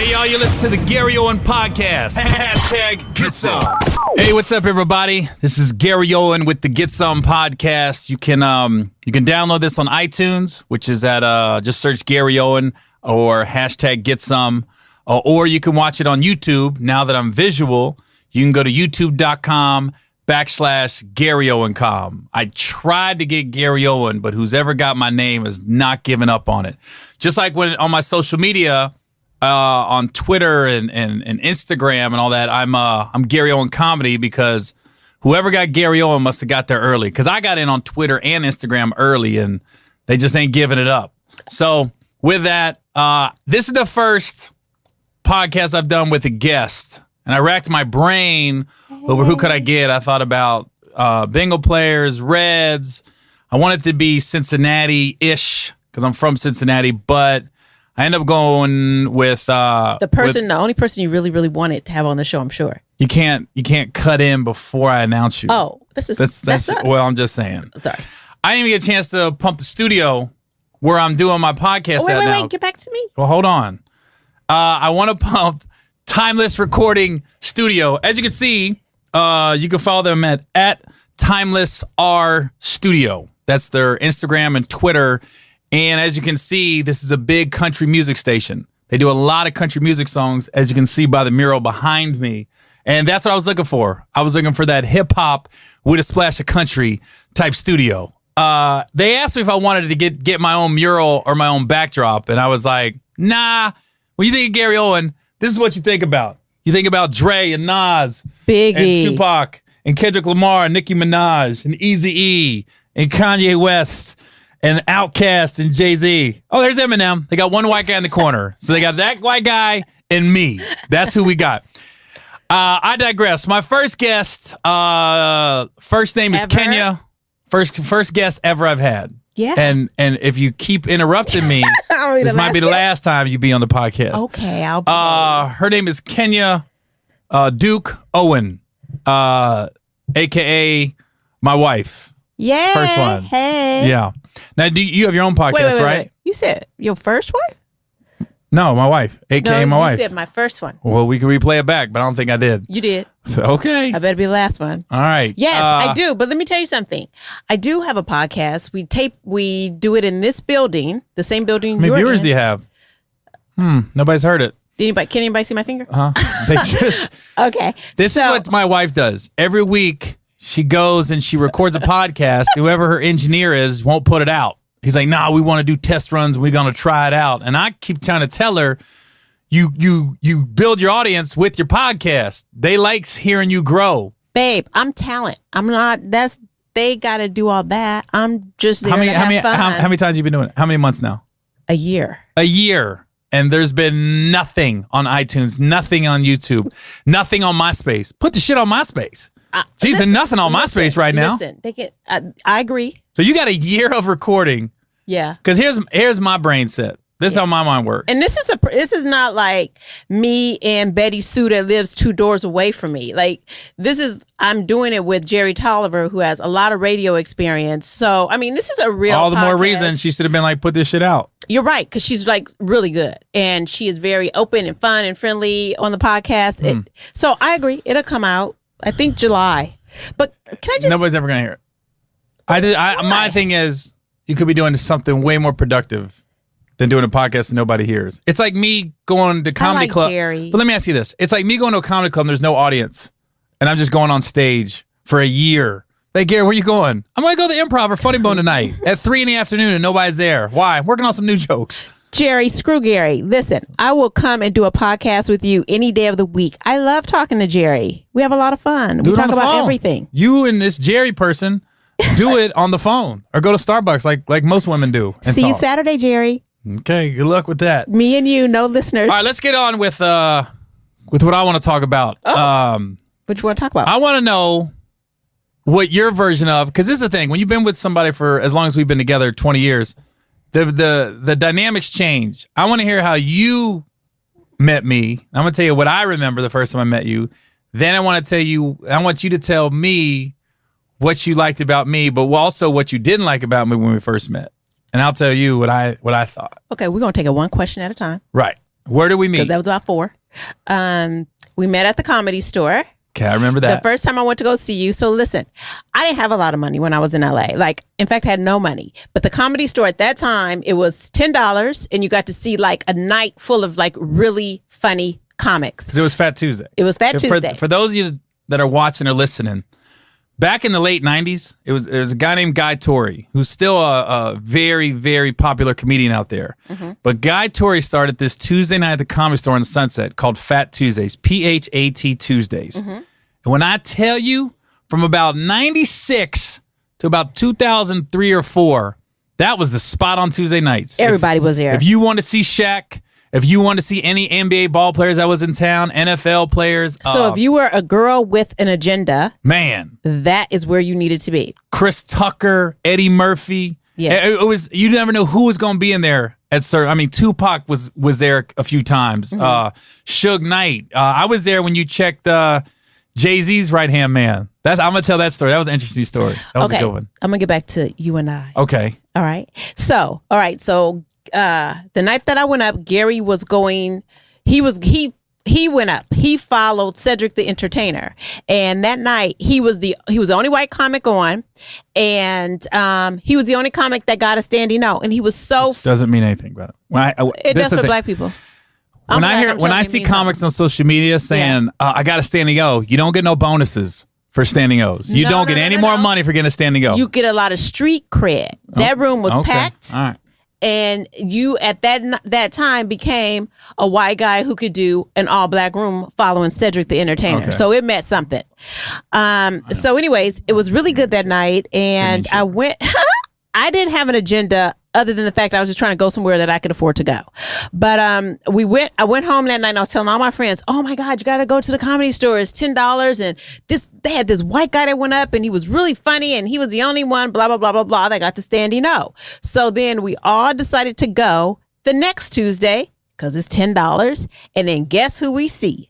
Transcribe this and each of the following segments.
Hey, y'all, you listen to the Gary Owen podcast. Hashtag Get Some. Hey, what's up, everybody? This is Gary Owen with the Get Some podcast. You can download this on iTunes, which is at just search Gary Owen or hashtag Get Some, or you can watch it on YouTube. Now that I'm visual, you can go to youtube.com/Gary Owen Com. I tried to get Gary Owen, but who's ever got my name is not giving up on it. Just like when on my social media, on Twitter and Instagram and all that, I'm Gary Owen Comedy, because whoever got Gary Owen must have got there early, because I got in on Twitter and Instagram early and they just ain't giving it up. So with that, this is the first podcast I've done with a guest, and I racked my brain over who could I get. I thought about Bengal players, Reds. I wanted to be Cincinnati-ish because I'm from Cincinnati, but I end up going with the only person you really wanted to have on the show. I'm sure you can't cut in before I announce you. Oh, that's us. Well, I'm just saying. Sorry, I didn't even get a chance to pump the studio where I'm doing my podcast. Wait, get back to me. Well, hold on. I want to pump Timeless Recording Studio. As you can see, you can follow them at Timeless R Studio. That's their Instagram and Twitter. And as you can see, this is a big country music station. They do a lot of country music songs, as you can see by the mural behind me. And that's what I was looking for. I was looking for that hip hop with a splash of country type studio. They asked me if I wanted to get my own mural or my own backdrop. And I was like, nah, when you think of Gary Owen, this is what you think about. You think about Dre and Nas, Biggie, and Tupac, and Kendrick Lamar, and Nicki Minaj, and Eazy-E, and Kanye West, and Outkast, and Jay-Z. Oh, there's Eminem. They got one white guy in the corner. So they got that white guy and me. That's who we got. I digress. My first guest, first name is Kenya. First guest ever I've had. Yeah. And if you keep interrupting me, this might be the last time you be on the podcast. Okay, I'll be her name is Kenya Duke-Owen, a.k.a. my wife. Yeah. First one. Hey. Yeah. Now, do you have your own podcast, wait, right? You said your first one? No, my wife, a.k.a. my wife. You said my first one. Well, we can replay it back, but I don't think I did. You did. So, okay. I better be the last one. All right. Yes, I do. But let me tell you something. I do have a podcast. We do it in this building, the same building. How many viewers do you have? Nobody's heard it. Can anybody see my finger? They just. Okay. This is what my wife does. Every week, she goes and she records a podcast. Whoever her engineer is won't put it out. He's like, nah, we want to do test runs. We're going to try it out. And I keep trying to tell her, you build your audience with your podcast. They like hearing you grow. Babe, I'm talent. I'm not, they got to do all that. I'm just there to have fun. How many times have you been doing it? How many months now? A year. A year. And there's been nothing on iTunes, nothing on YouTube, nothing on MySpace. Put the shit on MySpace. There's nothing on MySpace right now. Listen, I agree. So you got a year of recording. Yeah. Because here's my brain set. This is how my mind works. And this is not like me and Betty Sue that lives 2 doors away from me. Like I'm doing it with Jerry Tolliver, who has a lot of radio experience. So I mean, this is a real. All the podcast. more reason she should have been like, put this shit out. You're right, because she's like really good, and she is very open and fun and friendly on the podcast. So I agree, it'll come out. I think July. But can I just? Nobody's ever gonna hear it. My thing is, you could be doing something way more productive than doing a podcast that nobody hears. It's like me going to comedy club. Jerry. But let me ask you this: it's like me going to a comedy club and there's no audience, and I'm just going on stage for a year. Like, Gary, where you going? I'm gonna go to the Improv or Funny Bone tonight at 3 PM and nobody's there. Why? I'm working on some new jokes. Jerry, screw Gary. Listen, I will come and do a podcast with you any day of the week. I love talking to Jerry. We have a lot of fun. We talk about everything. You and this Jerry person do it on the phone or go to Starbucks like most women do. See you Saturday, Jerry. Okay, good luck with that. Me and you, no listeners. All right, let's get on with what I want to talk about. What you want to talk about? I want to know what your version of, because this is the thing, when you've been with somebody for as long as we've been together, 20 years, the dynamics change. I want to hear how you met me. I'm going to tell you what I remember the first time I met you. Then I want you to tell me what you liked about me, but also what you didn't like about me when we first met. And I'll tell you what I thought. Okay, we're going to take it one question at a time. Right. Where did we meet? Because that was about 4. We met at the Comedy Store. Okay, I remember that. The first time I went to go see you. So listen, I didn't have a lot of money when I was in LA. Like, in fact, I had no money. But the Comedy Store at that time, it was $10 and you got to see like a night full of like really funny comics. Because it was Fat Tuesday. It was Fat Tuesday. For those of you that are watching or listening, back in the late 90s, there was a guy named Guy Torrey, who's still a very, very popular comedian out there. Mm-hmm. But Guy Torrey started this Tuesday night at the Comedy Store in Sunset called Fat Tuesdays, PHAT Tuesdays. Mm-hmm. And when I tell you, from about 96 to about 2003 or 4, that was the spot on Tuesday nights. Everybody was there. If you want to see Shaq, if you want to see any NBA ball players that was in town, NFL players. So if you were a girl with an agenda, man, that is where you needed to be. Chris Tucker, Eddie Murphy. Yeah. It was, you never know who was going to be in there at certain. I mean, Tupac was there a few times. Mm-hmm. Suge Knight. I was there when you checked Jay-Z's right-hand man. I'm going to tell that story. That was an interesting story. That was a good one. I'm going to get back to you and I. Okay. All right. So, the night that I went up, Gary was going, he went up. He followed Cedric the Entertainer. And that night he was the only white comic on, and he was the only comic that got a standing O. And he was so doesn't mean anything, brother. It does for black people. When I see comics on social media saying, I got a standing O, you don't get no bonuses for standing O's. You don't get any more money for getting a standing O. You get a lot of street cred. That room was packed. All right. And you at that time became a white guy who could do an all black room following Cedric the Entertainer. Okay. So it meant something. So anyways, it was really good that night. And I went, I didn't have an agenda other than the fact I was just trying to go somewhere that I could afford to go. But I went home that night and I was telling all my friends, oh my God, you got to go to the Comedy Store. It's $10. And they had this white guy that went up and he was really funny and he was the only one, blah, blah, blah, blah, blah, that got the standing O. So then we all decided to go the next Tuesday because it's $10. And then guess who we see?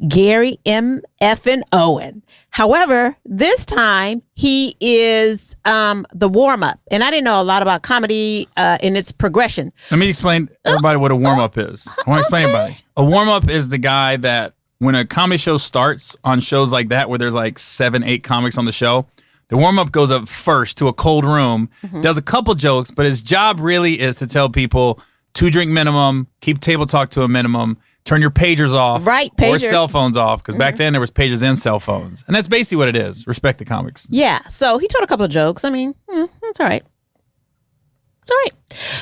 Gary M. Effin Owen. However, this time he is the warm-up. And I didn't know a lot about comedy in its progression. Let me explain everybody what a warm-up is. I want to explain everybody. A warm-up is the guy that when a comedy show starts on shows like that where there's like 7, 8 comics on the show, the warm-up goes up first to a cold room, does a couple jokes, but his job really is to tell people 2-drink minimum, keep table talk to a minimum, turn your pagers off, or cell phones off, because back then there was pagers and cell phones. And that's basically what it is. Respect the comics. Yeah. So he told a couple of jokes. I mean, that's all right. It's all right.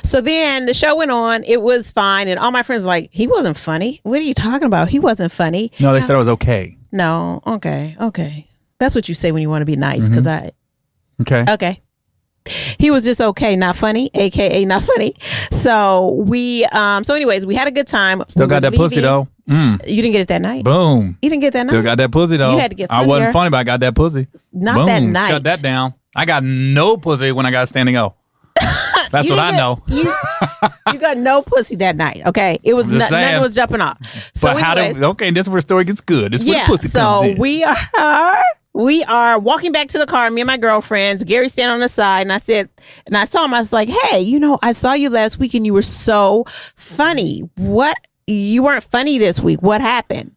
So then the show went on. It was fine. And all my friends were like, he wasn't funny. What are you talking about? He wasn't funny. No, they said it was okay. No. Okay. That's what you say when you want to be nice. Because Okay. He was just okay, not funny, aka not funny. So anyways, we had a good time. Still got that pussy though. You didn't get it that night. Boom. You didn't get that night. Still got that pussy though. You had to get funnier. I wasn't funny, but I got that pussy. Not Boom. that night. Shut that down. I got no pussy when I got standing O. That's what I know. You got no pussy that night. Okay, it was nothing was jumping off. So but this is where the story gets good. This is where the pussy comes in. We are walking back to the car, me and my girlfriends. Gary standing on the side, and I saw him. I was like, "Hey, I saw you last week, and you were so funny. What? You weren't funny this week. What happened?"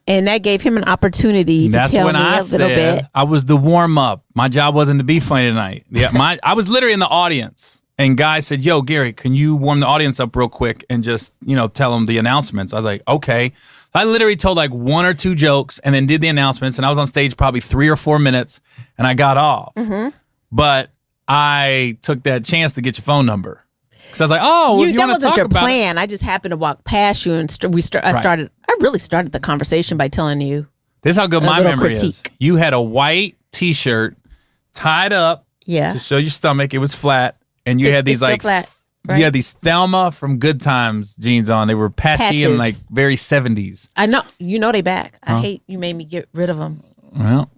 And that gave him an opportunity to tell me a little bit. I was the warm up. My job wasn't to be funny tonight. Yeah, I was literally in the audience. And Guy said, yo, Gary, can you warm the audience up real quick and just, tell them the announcements? I was like, okay. I literally told like 1 or 2 jokes and then did the announcements. And I was on stage probably 3 or 4 minutes and I got off. Mm-hmm. But I took that chance to get your phone number. Because I was like, if you want to talk about it. That wasn't your plan. I just happened to walk past you and I really started the conversation by telling you. This is how good my memory is. You had a white t-shirt tied up to show your stomach. It was flat. And you had these flat, right? You had these Thelma from Good Times jeans on. They were patchy and like very 70s. I know. They back. I hate you made me get rid of them. Well,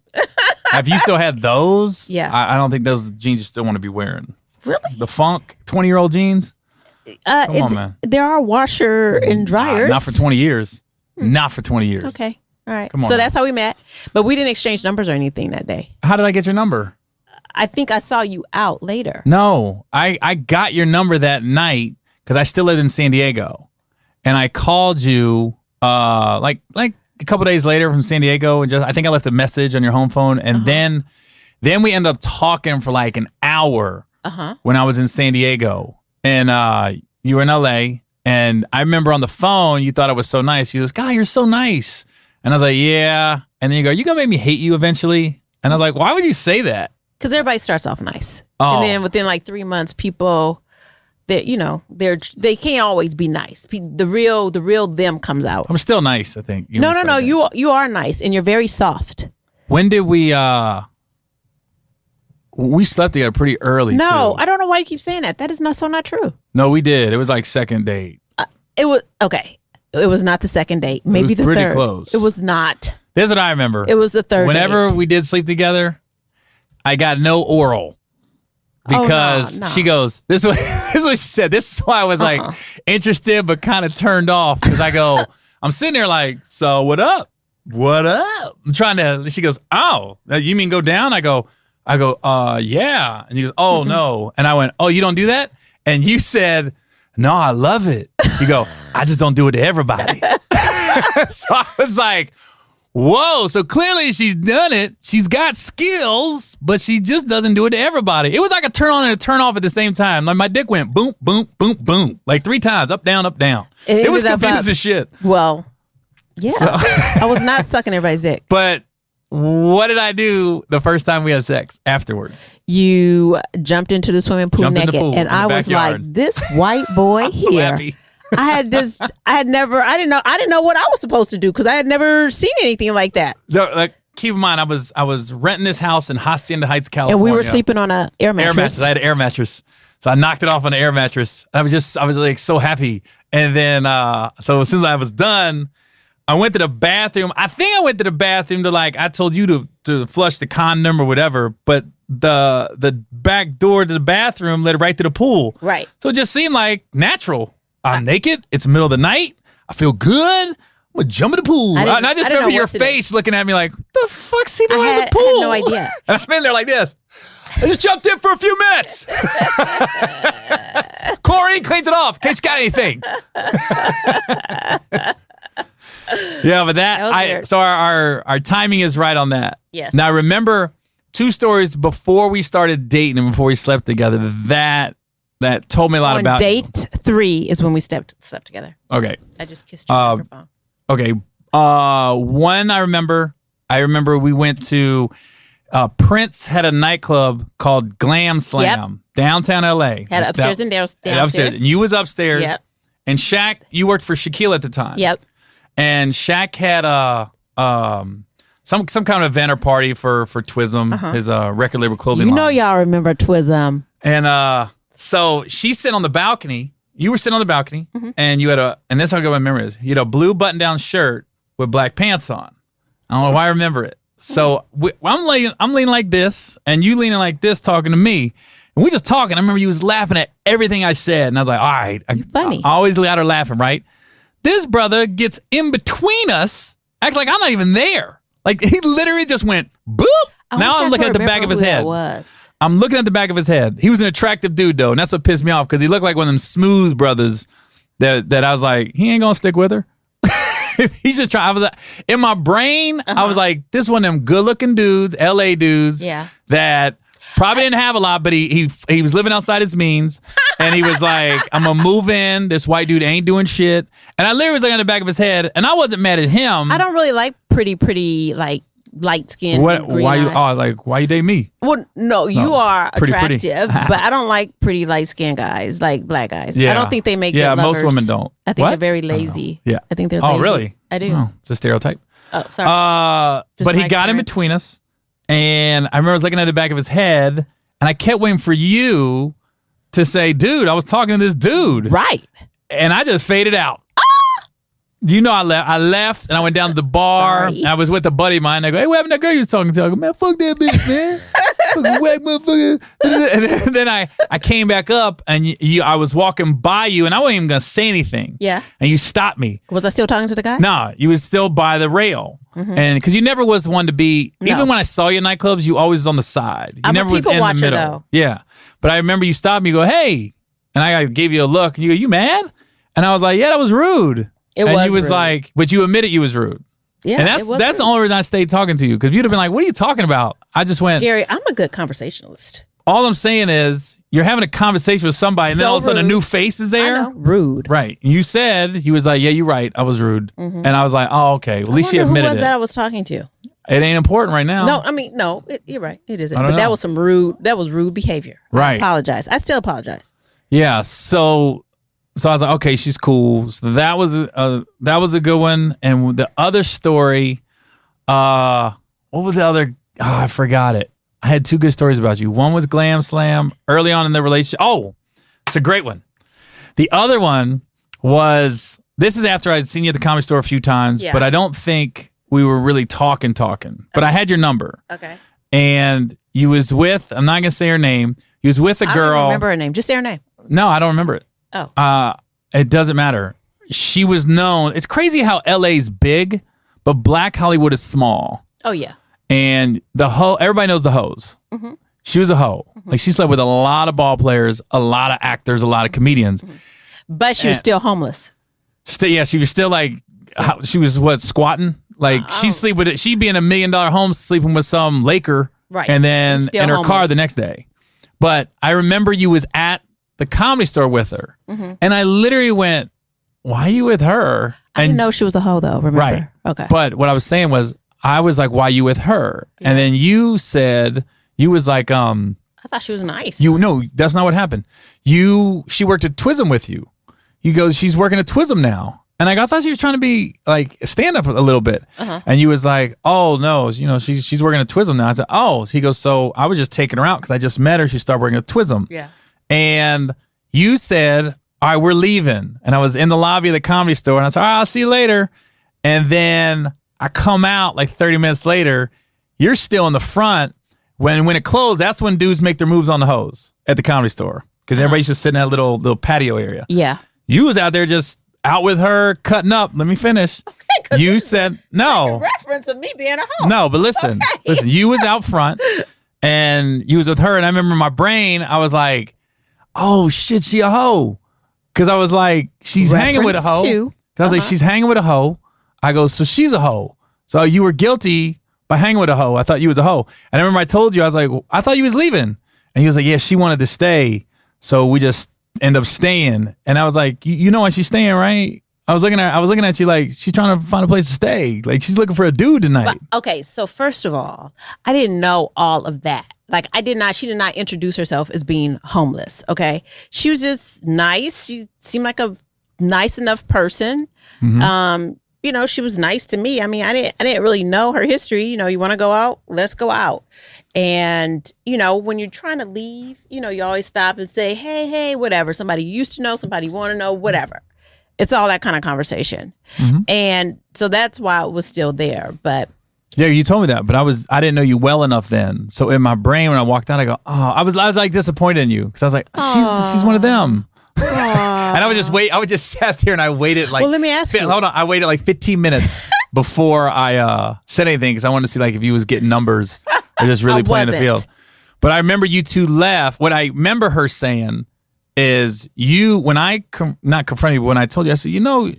have you still had those? Yeah. I don't think those jeans you still want to be wearing. Really? The funk 20-year-old jeans? Come on, man. There are washer and dryers. Not for 20 years. Not for 20 years. Okay. All right. Come on. So that's how we met. But we didn't exchange numbers or anything that day. How did I get your number? I think I saw you out later. No, I got your number that night because I still lived in San Diego. and I called you like a couple days later from San Diego, and I think I left a message on your home phone, and then we ended up talking for like an hour when I was in San Diego, and you were in LA, and I remember on the phone you thought I was so nice. You goes, "God, you're so nice," and I was like, "Yeah," and then you go, "You gonna make me hate you eventually?" And I was like, "Why would you say that?" Because everybody starts off nice, and then within like 3 months, people. They can't always be nice. The real them comes out. I'm still nice, I think. No. You are nice, and you're very soft. When did we slept together pretty early? No, too. I don't know why you keep saying that. That is not true. No, we did. It was like second date. It was okay. It was not the second date. Maybe the pretty third. Close. It was not. This is what I remember. It was the third. Whenever we did sleep together, I got no oral. Because she goes, this is what she said. This is why I was like interested but kind of turned off. Because I go, I'm sitting there like, so what up? What up? I'm trying to, she goes, oh, you mean go down? I go, yeah. And he goes, oh no. And I went, oh, you don't do that? And you said, no, I love it. You go, I just don't do it to everybody. So I was like, whoa, so clearly she's done it. She's got skills, but she just doesn't do it to everybody. It was like a turn on and a turn off at the same time. Like my dick went boom, boom, boom, boom, like 3 times, up, down, up, down. It was confusing as shit. Well, yeah. So. I was not sucking everybody's dick. But what did I do the first time we had sex afterwards? You jumped into the swimming pool naked. And I was like, this white boy here. So happy. I didn't know what I was supposed to do because I had never seen anything like that. Keep in mind, I was renting this house in Hacienda Heights, California. And we were sleeping on an air mattress. I had an air mattress. So I knocked it off on an air mattress. I was like so happy. And then, so as soon as I was done, I went to the bathroom. I think I went to the bathroom to I told you to flush the condom or whatever, but the back door to the bathroom led right to the pool. Right. So it just seemed like natural. I'm naked. It's the middle of the night. I feel good. I'm going to jump in the pool. And I just remember your face looking at me like, the fuck's he doing in the pool? I had no idea. And I'm in there like this. I just jumped in for a few minutes. Corey cleans it off in case you got anything. Yeah, but so our timing is right on that. Yes. Now, remember 2 stories before we started dating and before we slept together that told me a lot about date 3 is when we slept together. Okay. I just kissed your microphone. Okay. One I remember we went to Prince had a nightclub called Glam Slam downtown LA. Had upstairs and downstairs. Upstairs. And you was upstairs. Yep. And Shaq, you worked for Shaquille at the time. Yep. And Shaq had some kind of event or party for Twism, his record label clothing line. Y'all remember Twism. And so she's sitting on the balcony. You were sitting on the balcony, and you had and this is how good my memory is. You had a blue button-down shirt with black pants on. I don't know why I remember it. So I'm leaning like this, and you leaning like this, talking to me, and we just talking. I remember you was laughing at everything I said, and I was like, all right, funny. I always got her laughing, right? This brother gets in between us, acts like I'm not even there. Like he literally just went boop. Now I'm looking at the back of his head. I'm looking at the back of his head. He was an attractive dude, though, and that's what pissed me off because he looked like one of them smooth brothers that I was like, he ain't gonna stick with her. He's just trying. I was in my brain. I was like, this one of them good-looking dudes, LA dudes, that probably didn't have a lot, but he was living outside his means, and he was like, I'm gonna move in. This white dude ain't doing shit, and I literally was looking at the back of his head, and I wasn't mad at him. I don't really like pretty like light skin. Why you? Oh, I was like, why you date me? Well, no, you are attractive, pretty. But I don't like pretty light skinned guys, like black guys. Yeah. I don't think they make good lovers. Most women don't. I think they're very lazy. Yeah, I think they're lazy. Oh, really? I do. Oh, it's a stereotype. Oh, sorry. But he got in between us, and I remember I was looking at the back of his head, and I kept waiting for you to say, dude, I was talking to this dude. Right. And I just faded out. You know, I left and I went down to the bar. And I was with a buddy of mine. I go, hey, what happened to that girl you was talking to? I go, man, fuck that bitch, man. Fucking whack motherfucker. And then I came back up and I was walking by you and I wasn't even going to say anything. Yeah. And you stopped me. Was I still talking to the guy? No, you was still by the rail. And because you never was the one to be, even when I saw you in nightclubs, you always was on the side. You never was in the middle. Though. Yeah. But I remember you stopped me, you go, hey. And I gave you a look and you go, you mad? And I was like, yeah, that was rude. It and was you was rude. like, but you admitted you was rude. Yeah, and it was that's the rude. only reason I stayed talking to you, because you'd have been like, what are you talking about? I just went, Gary, I'm a good conversationalist. all I'm saying is you're having a conversation with somebody and then So all of a sudden a rude. new face is there. I know. Rude. Right. You said, he was like, yeah, you're right. I was rude. And I was like, oh, okay. Well, at least she Who admitted was it. that I was talking to? It ain't important right now. No, I mean, no, you're right. It isn't. I But don't that know. was some rude. That was rude behavior. Right. I apologize. I still apologize. Yeah. So I was like, okay, she's cool. So that was a good one. And the other story, what was the other? Oh, I forgot it. I had two good stories about you. One was Glam Slam early on in the relationship. Oh, it's a great one. The other one was, this is after I'd seen you at the Comedy Store a few times, Yeah. but I don't think we were really talking. But I had your number. Okay. And you was with, I'm not going to say her name. You was with a I girl. don't remember her name. Just say her name. No, I don't remember it. Oh. It doesn't matter. She was known. It's crazy how LA's big, but Black Hollywood is small. Oh, yeah. And everybody knows the hoes. Mm-hmm. She was a hoe. Like, she slept with a lot of ball players, a lot of actors, a lot of comedians. But she was still homeless. Yeah, she was still like, she was squatting? Like, she'd be in $1 million home sleeping with some Laker, Right. and then Still in her car homeless. the next day. But I remember you was at the Comedy Store with her, and I literally went, why are you with her? I didn't know she was a hoe, though. Remember? Right. Okay. But what I was saying was, I was like, why you with her? And then you said, you was like, I thought she was nice. no, that's not what happened. She worked at Twism with you. You go, she's working at Twism now. And I thought she was trying to be like stand up a little bit. And you was like, oh no, she's working at Twism now. I said, oh. So he goes, so I was just taking her out because I just met her. She started working at Twism. Yeah. And you said, all right, we're leaving. And I was in the lobby of the Comedy Store, and I said, all right, I'll see you later. And then I come out like 30 minutes later. You're still in the front. When it closed, that's when dudes make their moves on the hose at the Comedy Store, because everybody's just sitting in that little patio area. Yeah. You was out there just out with her, cutting up. Let me finish. Okay, You said no. Reference of me being a hoe. No, but listen. Listen, you was out front and you was with her, and I remember in my brain, I was like, oh shit, she a hoe. Cause I was like, she's hanging with a hoe. Reference to. 'Cause I was like, she's hanging with a hoe. I go, so she's a hoe. So you were guilty by hanging with a hoe. I thought you was a hoe. And I remember I told you, I was like, I thought you was leaving. And he was like, yeah, she wanted to stay. So we just end up staying. And I was like, you know why she's staying, right? I was looking at you like, she's trying to find a place to stay. Like, she's looking for a dude tonight. But, okay, so first of all, I didn't know all of that. Like, she did not introduce herself as being homeless, okay? She was just nice. She seemed like a nice enough person. She was nice to me. I mean, I didn't really know her history. You want to go out? Let's go out. And, when you're trying to leave, you always stop and say, hey, whatever. Somebody you used to know, somebody you want to know, whatever. It's all that kind of conversation. And so that's why it was still there. But yeah, you told me that, but I didn't know you well enough then. So in my brain, when I walked out, I go, oh, I was like disappointed in you, because I was like, she's one of them. And I would just wait. I would just sat there and I waited like. Well, let me ask you. Hold on. I waited like 15 minutes before I said anything, because I wanted to see like if you was getting numbers or just really playing the field. But I remember you two left. What I remember her saying is, when I not confronted you, but when I told you, I said,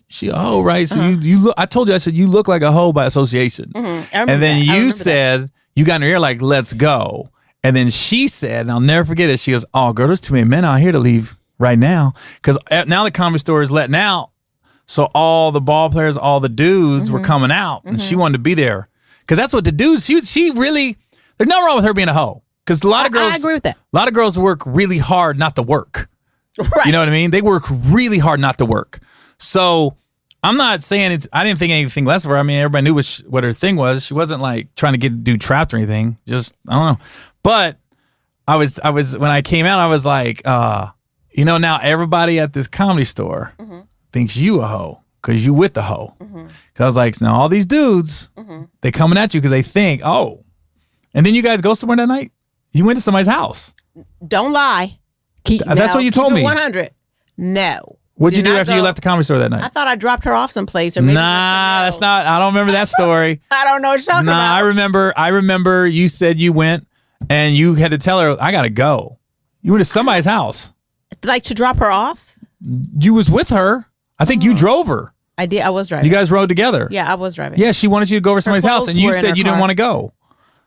she a hoe, right? So you look. I told you, I said, you look like a hoe by association. And then you said, you got in her ear like, let's go. And then she said, and I'll never forget it. She goes, oh, girl, there's too many men out here to leave right now, because now the Comedy Store is letting out. So all the ball players, all the dudes were coming out, and she wanted to be there, because that's what the dudes. She really. There's nothing wrong with her being a hoe, because a lot of girls. I agree with that. A lot of girls work really hard not to work. Right. You know what I mean? They work really hard not to work. So I'm not saying I didn't think anything less of her. I mean, everybody knew what her thing was. She wasn't like trying to get dude trapped or anything. Just, I don't know. But I was when I came out, I was like, now everybody at this Comedy Store thinks you a hoe because you with the hoe. Because I was like, now all these dudes, they coming at you because they think, oh. And then you guys go somewhere that night? You went to somebody's house. Don't lie. That's what you told me. 100. No. What'd you do after you left the Comedy Store that night? I thought I dropped her off someplace, or maybe. Nah, that's not. I don't remember that story. I don't know what you're talking about. I remember you said you went and you had to tell her, I gotta go. You went to somebody's house. Like, to drop her off? You was with her. I think you drove her. I did. I was driving. You guys rode together. Yeah, I was driving. Yeah, she wanted you to go over to somebody's house, and you said you didn't want to go.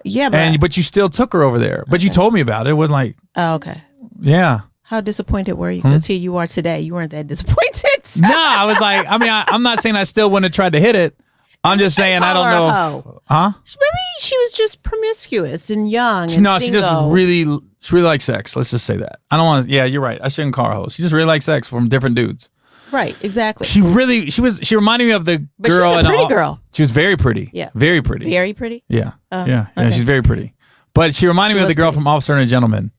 Yeah, but you still took her over there. But you told me about it. It wasn't like, oh, okay. Yeah. How disappointed were you? Because here you are today. You weren't that disappointed. Nah, I was like, I mean, I'm not saying I still wouldn't have tried to hit it. I'm just saying I don't know. Huh? Maybe she was just promiscuous and young. And no, single. She really likes sex. Let's just say that. I don't want to. Yeah, you're right. I shouldn't call her a hoe. She just really likes sex from different dudes. Right, exactly. She reminded me of the girl. But she was a pretty girl. She was very pretty. Yeah. Very pretty. Very pretty? Yeah. Okay. Yeah, she's very pretty. But she reminded me of the girl from Officer and a Gentleman.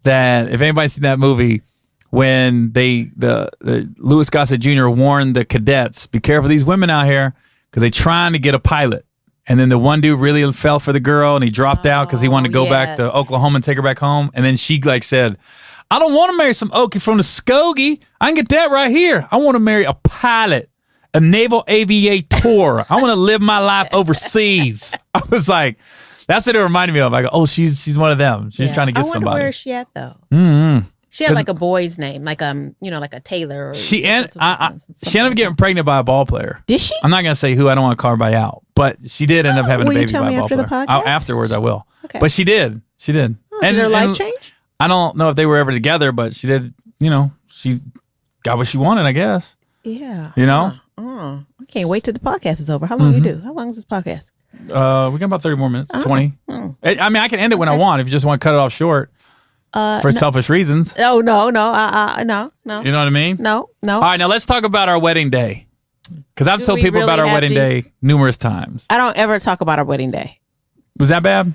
That if anybody's seen that movie, when the Louis Gossett Jr. warned the cadets, be careful of these women out here because they're trying to get a pilot. And then the one dude really fell for the girl and he dropped out because he wanted to go back to Oklahoma and take her back home. And then she said, I don't want to marry some Okie from the Skokie. I can get that right here. I want to marry a pilot, a naval aviator. I want to live my life overseas. I was like, that's what it reminded me of. I go, oh, she's one of them. She's trying to get somebody. Where is she at though? Mm-hmm. She had like a boy's name, like like a Taylor. Or she ended up getting pregnant by a ball player. Did she? I'm not gonna say who. I don't want to call everybody out, but she did end up having a baby by a ball player. Afterwards, I will. Okay. But she did. She did. Oh, did her life change? I don't know if they were ever together, but she did. She got what she wanted, I guess. Yeah. I can't wait till the podcast is over. How long you do? How long is this podcast? We got about 30 more minutes. 20. I mean, I can end it when I want. If you just want to cut it off short. For selfish reasons. Oh, no. You know what I mean? No. All right, now let's talk about our wedding day. Because I've told people about our wedding day numerous times. I don't ever talk about our wedding day. Was that bad?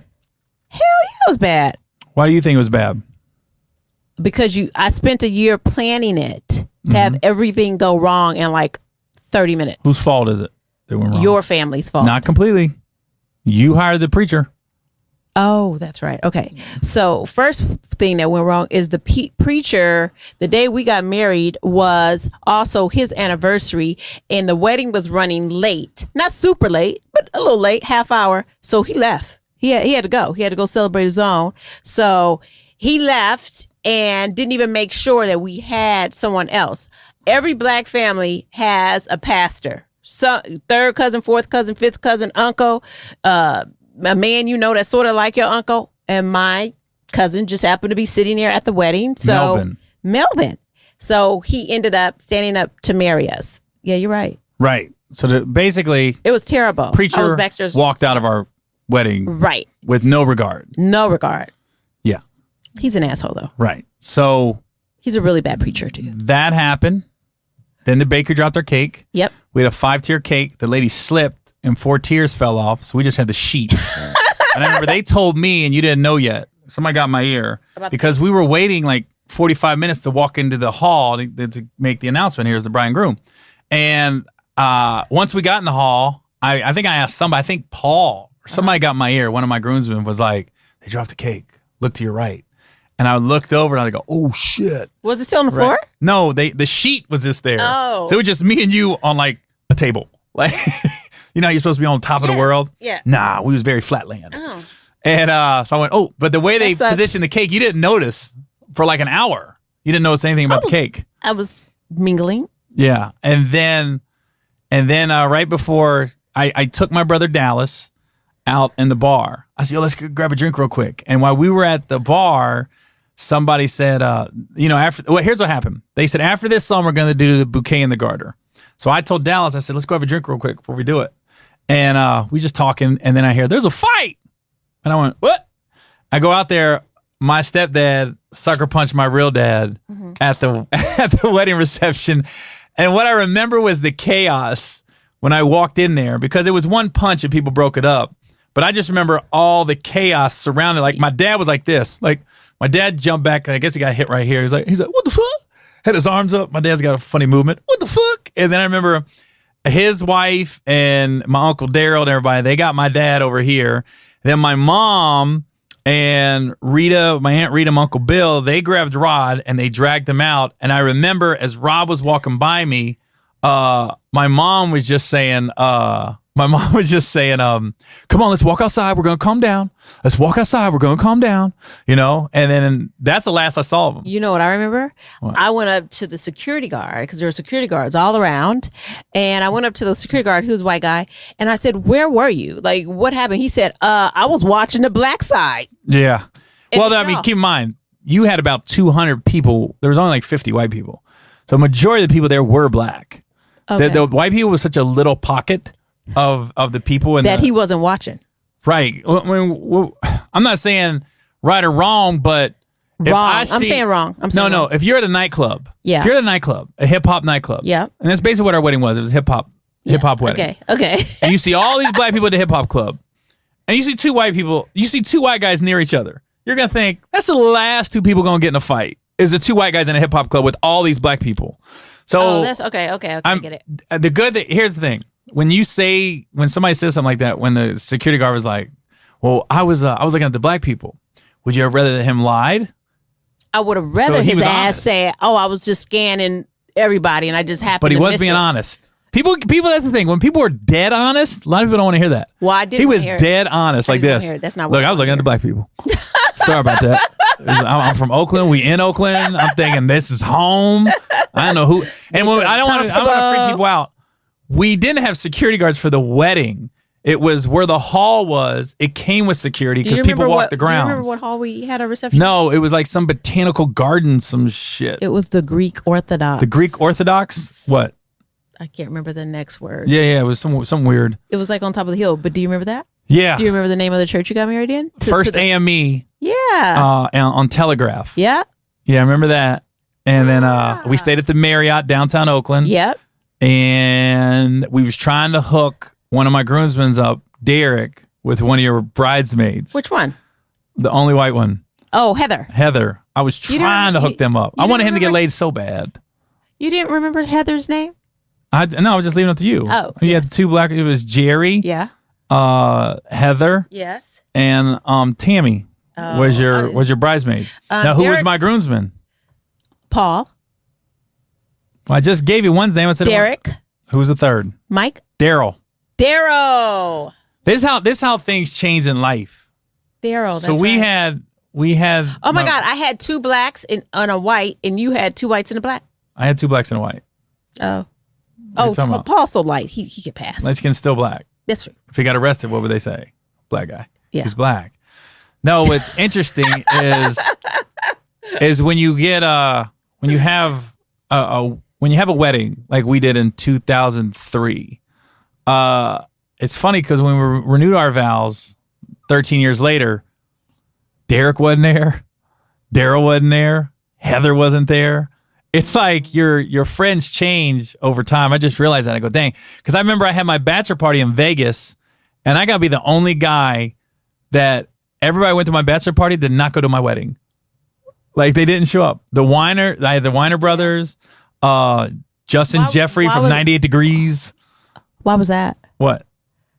Hell yeah, it was bad. Why do you think it was bad? Because I spent a year planning it to have everything go wrong in like 30 minutes. Whose fault is it? They went wrong. Your family's fault. Not completely. You hired the preacher. Oh, that's right. Okay. So first thing that went wrong is the preacher, the day we got married was also his anniversary and the wedding was running late. Not super late, but a little late, half hour. So he left. He had to go. He had to go celebrate his own. So he left and didn't even make sure that we had someone else. Every black family has a pastor. So third cousin, fourth cousin, fifth cousin, uncle, a man that's sort of like your uncle, and my cousin just happened to be sitting there at the wedding. So Melvin. So he ended up standing up to marry us. Yeah, you're right. Right. So basically, it was terrible. Preacher walked out of our wedding, right, with no regard. No regard. Yeah. He's an asshole, though. Right. So he's a really bad preacher too. That happened. Then the baker dropped our cake. Yep. We had a 5-tier cake. The lady slipped and 4 tiers fell off. So we just had the sheet. And I remember they told me, and you didn't know yet. Somebody got in my ear because we were waiting like 45 minutes to walk into the hall to make the announcement. Here's the bride and groom. And once we got in the hall, I think I asked somebody, I think Paul or somebody got in my ear. One of my groomsmen was like, they dropped the cake. Look to your right. And I looked over and I go, oh shit. Was it still on the floor? No, the sheet was just there. Oh. So it was just me and you on like a table. Like, you know, you're supposed to be on top of the world. Yeah. Nah, we was very flat land. Oh. And so I went, oh, but the way they positioned the cake, you didn't notice for like an hour. You didn't notice anything about the cake. I was mingling. Yeah. And then right before I took my brother Dallas out in the bar, I said, yo, let's grab a drink real quick. And while we were at the bar, somebody said, here's what happened. They said, after this song, we're going to do the bouquet in the garter. So I told Dallas, I said, let's go have a drink real quick before we do it. And we just talking. And then I hear, there's a fight. And I went, what? I go out there. My stepdad sucker punched my real dad at the wedding reception. And what I remember was the chaos when I walked in there, because it was one punch and people broke it up. But I just remember all the chaos surrounding. Like my dad was like this. Like my dad jumped back. I guess he got hit right here. He's like, what the fuck? Had his arms up. My dad's got a funny movement. What the fuck? And then I remember his wife and my uncle Daryl and everybody, they got my dad over here. Then my mom and Rita, my Aunt Rita, my Uncle Bill, they grabbed Rod and they dragged him out. And I remember as Rob was walking by me, my mom was just saying, come on, let's walk outside. We're going to calm down. Let's walk outside. We're going to calm down, And then that's the last I saw of him. You know what I remember? What? I went up to the security guard because there were security guards all around. And I went up to the security guard, who was a white guy. And I said, where were you? Like, what happened? He said, I was watching the black side. Yeah. And Well, I mean, keep in mind, you had about 200 people. There was only like 50 white people. So majority of the people there were black. Okay. The white people was such a little pocket of the people. That he wasn't watching. Right. I'm not saying right or wrong, but Wrong. I'm saying wrong. No. If you're at a nightclub, Yeah. If you're at a nightclub, a hip hop nightclub, Yeah. and that's basically what our wedding was. It was a hip hop wedding. Okay. And you see all these black people at the hip hop club, and you see two white people. You see two white guys near each other. You're gonna think that's the last two people gonna get in a fight. Is the two white guys in a hip hop club with all these black people? So that's okay. I get it. Here's the thing. When somebody says something like that, when the security guard was like, well, I was looking at the black people. Would you have rather that him lied? I would have rather he his was ass honest. say, "Oh, I was just scanning everybody, and I just happened." But he to was miss being it." honest. People. That's the thing. When people are dead honest, a lot of people don't want to hear that. Well, I did. He was hear it. dead honest, I like didn't this. wanna hear it. That's not. Look, what I was looking at the black people. Sorry about that. I'm from Oakland. We in Oakland. I'm thinking this is home. I don't know who. And when, I don't want to freak people out. We didn't have security guards for the wedding. It was where the hall was. It came with security because people walked the grounds. Do you remember what hall we had a reception? No, it was like some botanical garden, some shit. It was the Greek Orthodox. The Greek Orthodox? What? I can't remember the next word. Yeah. It was some weird. It was like on top of the hill. But do you remember that? Yeah. Do you remember the name of the church you got married in? First AME. Yeah. On Telegraph. Yeah. Yeah, I remember that. And then we stayed at the Marriott downtown Oakland. Yep. And we was trying to hook one of my groomsmen's up, Derek, with one of your bridesmaids. Which one? The only white one. Oh, Heather. Heather. I was trying to hook them up. I wanted him to get laid so bad. You didn't remember Heather's name? I was just leaving it to you. Oh, you yes. had two black. It was Jerry. Yeah. Heather. Yes. And Tammy was your bridesmaids. Now who was my groomsman? Paul. Well, I just gave you one's name. I said Derek. Who was the third? Mike. Daryl. This is how things change in life. Daryl. So we had. Oh my God! I had two blacks and a white, and you had two whites and a black. I had two blacks and a white. Oh. What are you talking about? Paul's so light. He could pass. Light skin still black. That's true. If he got arrested, what would they say? Black guy. Yeah. He's black. No, what's interesting is when you get when you have a wedding like we did in 2003. It's funny because when we renewed our vows 13 years later, Derek wasn't there, Daryl wasn't there, Heather wasn't there. It's like your friends change over time. I just realized that. I go, dang. Because I remember I had my bachelor party in Vegas, and I got to be the only guy that everybody went to my bachelor party did not go to my wedding. Like, they didn't show up. I had the Weiner brothers, Justin Jeffrey from 98 Degrees. Why was that? What?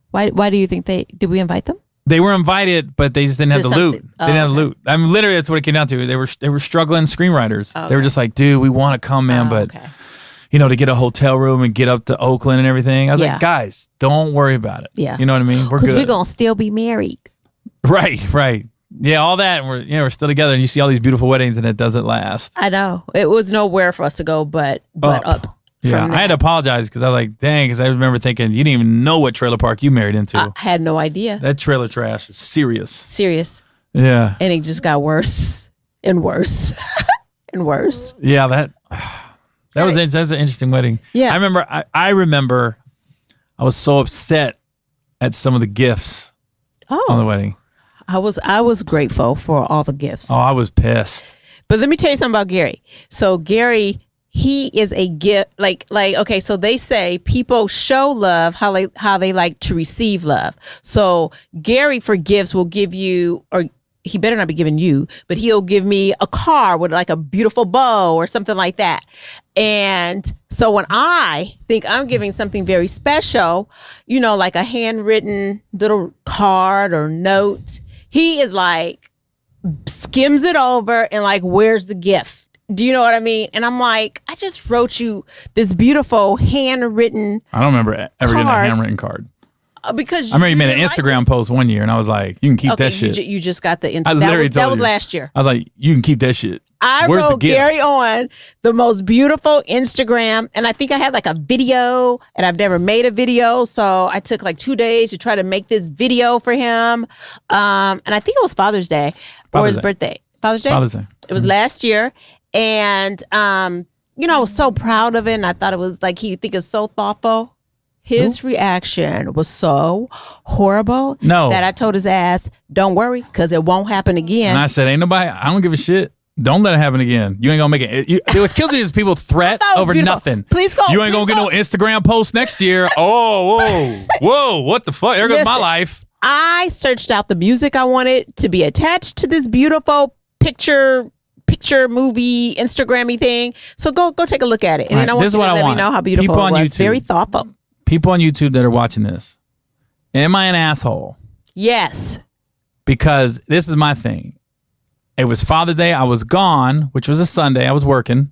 Why do you think did we invite them? They were invited, but they just didn't have the loot. They didn't have the loot. I mean, literally, that's what it came down to. They were struggling screenwriters. Okay. They were just like, dude, we want to come, man, but to get a hotel room and get up to Oakland and everything. I was like, guys, don't worry about it. Yeah, you know what I mean. We're good. Because we're gonna still be married. Right. Yeah, all that, and we're still together. And you see all these beautiful weddings, and it doesn't last. I know it was nowhere for us to go, but up. Yeah, I had to apologize because I was like, dang, because I remember thinking you didn't even know what trailer park you married into. I had no idea. That trailer trash is serious. Serious. Yeah. And it just got worse and worse and worse. Yeah, that was an interesting wedding. Yeah. I remember I was so upset at some of the gifts on the wedding. I was grateful for all the gifts. Oh, I was pissed. But let me tell you something about Gary. So Gary, he is a gift, like okay. So they say people show love how they like to receive love. So Gary for gifts will give you, or he better not be giving you, but he'll give me a car with like a beautiful bow or something like that. And so when I think I'm giving something very special, like a handwritten little card or note, he is like skims it over and like, where's the gift? Do you know what I mean? And I'm like, I just wrote you this beautiful handwritten. I don't remember ever getting a card. handwritten card. Because I remember you made an didn't like Instagram post one year, and I was like, "You can keep that shit." You just got the Instagram. I literally That told was you. last year. I was like, "You can keep that shit." I Where's the wrote gift? Gary Owen the most beautiful Instagram, and I think I had like a video, and I've never made a video, so I took like 2 days to try to make this video for him. And I think it was Father's Day or his birthday. Father's Day. Father's Day. It was last year, and I was so proud of it, and I thought it was like he think it's so thoughtful. His reaction was so horrible that I told his ass, "Don't worry, because it won't happen again." And I said, "Ain't nobody. I don't give a shit. Don't let it happen again. You ain't gonna make it." What kills me is people threat over beautiful. nothing. Please go. You ain't gonna get no Instagram post next year. Oh, whoa, what the fuck? There goes my life. I searched out the music I wanted to be attached to this beautiful picture movie Instagrammy thing. So go take a look at it, and then I want you to let me know how beautiful it was. Very thoughtful. People on YouTube that are watching this, am I an asshole? Yes. Because this is my thing. It was Father's Day. I was gone, which was a Sunday. I was working.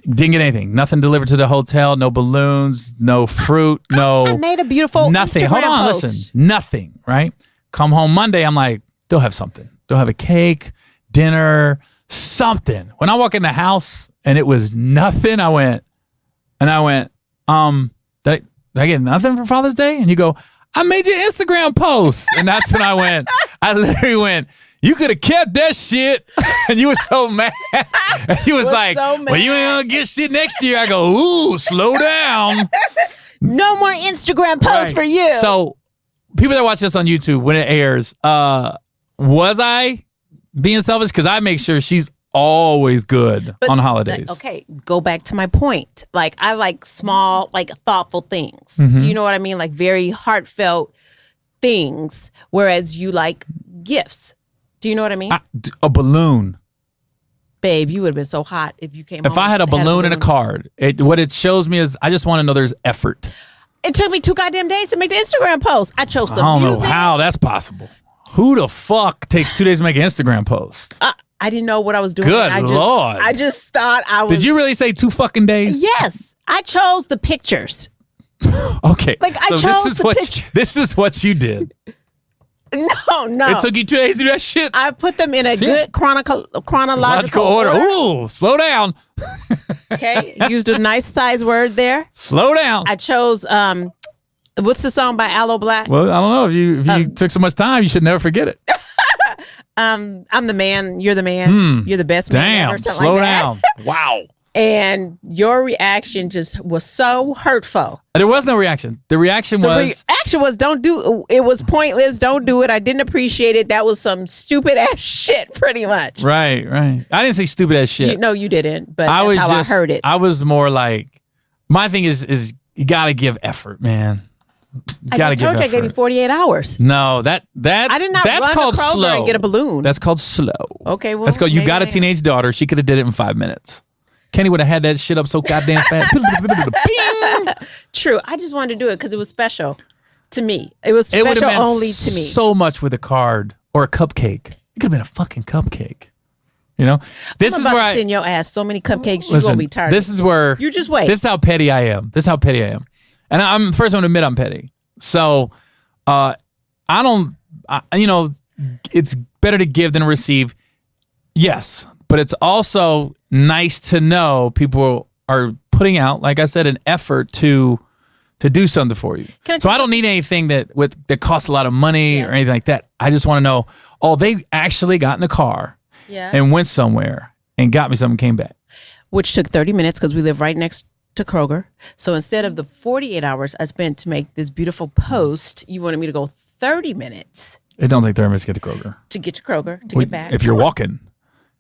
Didn't get anything. Nothing delivered to the hotel. No balloons. No fruit. No. I made a beautiful nothing. Instagram Hold on, post. listen. Nothing. Right. Come home Monday. I'm like, they'll have something. They'll have a cake, dinner, something. When I walk in the house and it was nothing, I went, Did I get nothing for Father's Day? And you go, I made your Instagram post. And that's when I literally went, you could have kept that shit. And you were so mad. And he was like, well, you ain't gonna get shit next year. I go, ooh, slow down. No more Instagram posts for you. So people that watch this on YouTube, when it airs, was I being selfish? Because I make sure she's always good on holidays. Okay, go back to my point. Like, I like small, like thoughtful things. Mm-hmm. Do you know what I mean? Like very heartfelt things, whereas you like gifts. Do you know what I mean? A balloon. Babe, you would have been so hot if you came If home I had a balloon and a card, what it shows me is I just want to know there's effort. It took me 2 goddamn days to make the Instagram post. I chose some I don't music. know how that's possible. Who the fuck takes 2 days to make an Instagram post? I didn't know what I was doing. Good Lord. I just thought I was. Did you really say 2 fucking days? Yes. I chose the pictures. Okay. Like, I chose the picture. This is what you did. No. It took you 2 days to do that shit? I put them in a good chronological Logical order. Ooh, slow down. Okay. Used a nice size word there. Slow down. I chose, what's the song by Aloe Black? Well, I don't know. If you took so much time, you should never forget it. I'm the man. You're the man. You're the best man ever. Damn. Slow down. Wow. And your reaction just was so hurtful. There was no reaction. The reaction was don't do it. Was pointless. Don't do it. I didn't appreciate it. That was some stupid ass shit, pretty much. Right. I didn't say stupid ass shit. No, you didn't. But I I heard it. I was more like, my thing is you gotta give effort, man. I just told you I gave you 48 hours. No, I did not. That's run called to Kroger slow. and get a balloon. That's called slow. Okay, well, let's go. You maybe got a teenage daughter. She could have did it in 5 minutes. Kenny would have had that shit up so goddamn fast. True. I just wanted to do it because it was special to me. It was special only to me. So much with a card or a cupcake. It could have been a fucking cupcake. You know, this is where I send your ass so many cupcakes. You're gonna be tired. This is where you just wait. This is how petty I am. And I'm the first one to admit I'm petty. So, it's better to give than receive. Yes, but it's also nice to know people are putting out, like I said, an effort to do something for you. So I don't need anything that costs a lot of money or anything like that. I just want to know, they actually got in a car and went somewhere and got me something and came back. Which took 30 minutes because we live right next to Kroger. So instead of the 48 hours I spent to make this beautiful post, you wanted me to go 30 minutes. It don't take 30 minutes to get to Kroger. Get back. If you're walking.